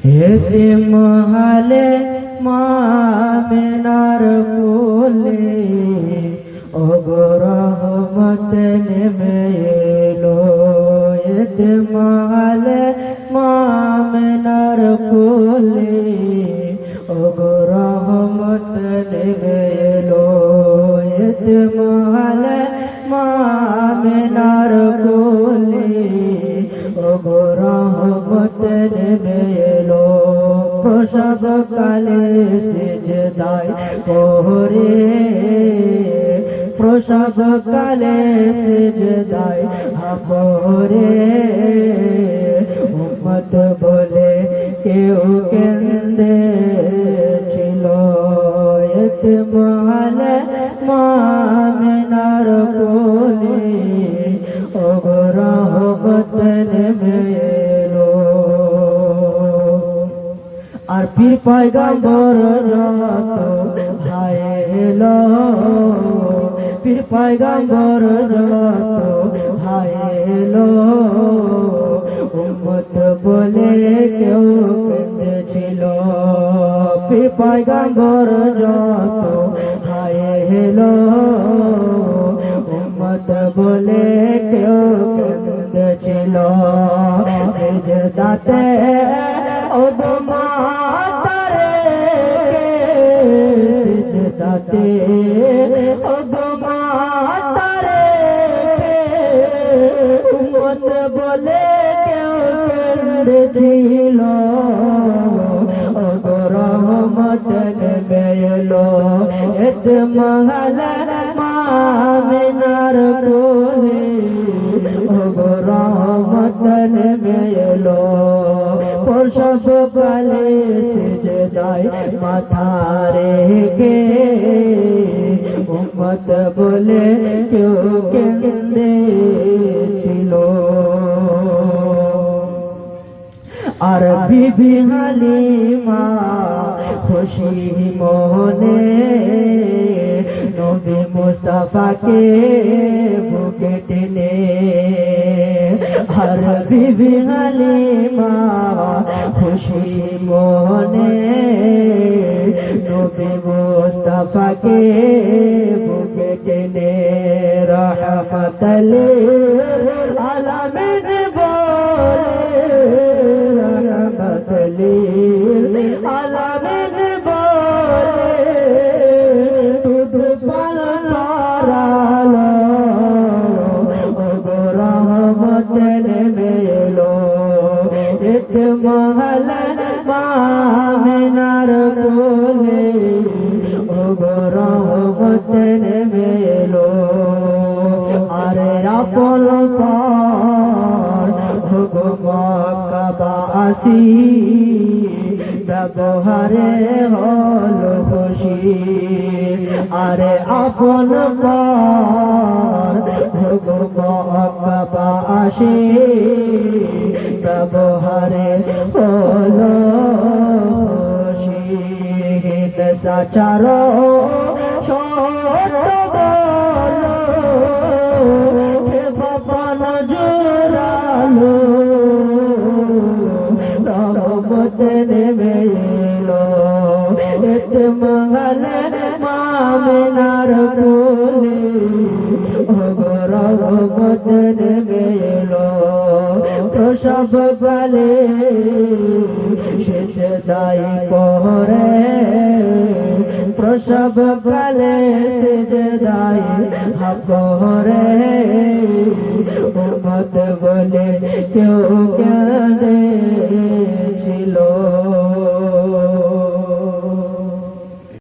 এতিম হালে মা আমিনার কোলে ওগো রহমত নেমে এলো। এতিম হালে মা আমিনার কোলে ওগো রহমত নেমে এলো। এতিম হালে মা আমিনার কোলে ওগো রহমত নেমে এলো। প্রসব কালে সিজদায় পড়ে, প্রসব কালে সিজদায় পড়ে, উম্মত বলে কেউ কেন্দে ছিল। এতিম হালে মা আমিনার কোলে ওগো রহমত নেমে এলো। আর পীর পয়গম্বর যত হায় এলো, পীর পয়গম্বর যত হায় এলো, উম্মত বলে কেউ কেঁদেছিল। পীর পয়গম্বর যত হায় এলো, উম্মত বলে কেউ কেঁদেছিল। সিজদাতে ওগো মাতারে, সিজদাতে ওগো মাতারে, উম্মত বলে কেউ কেঁদেছিল। ওগো রহমত নেমে এলো। এতিম হালে মা আমিনার কোলে ওগো রহমত নেমে এলো। প্রসব কালে সিজদায় মাথা রেখে, উম্মত বলে কেউ কেঁদেছিল। আর বিবি হালিমা খুশি মনে নবী মুস্তাফাকে বুকে টেনে। আর বিবি হালিমা খুশি মনে নবী মুস্তাফাকে বুকে টেনে। রহমতুল লিল আলামিন বলে, রহমতুল লিল আলামিন বলে, দুধ পাল পারালো ওগো রহমত নেমে এলো। এতিম হালে মা আমিনার কোলে ওগো রহমত নেমে এলো। আরে আপন পর ওগো মক্কাবাসী ব্যবহারে হলো খুশি। আরে আপন পর ওগো মক্কাবাসী ব্যবহারে হলো খুশি। সাচারো সত্য বলো, হে বাবা নজরালো, রহমত নেমে এলো। এতিম হালে মা আমিনার কোলে ওগো রহমত নেমে এলো। প্রসব কালে সিজদায় পড়ে, প্রসব কালে সিজদায় পড়ে, উম্মত বলে কেউ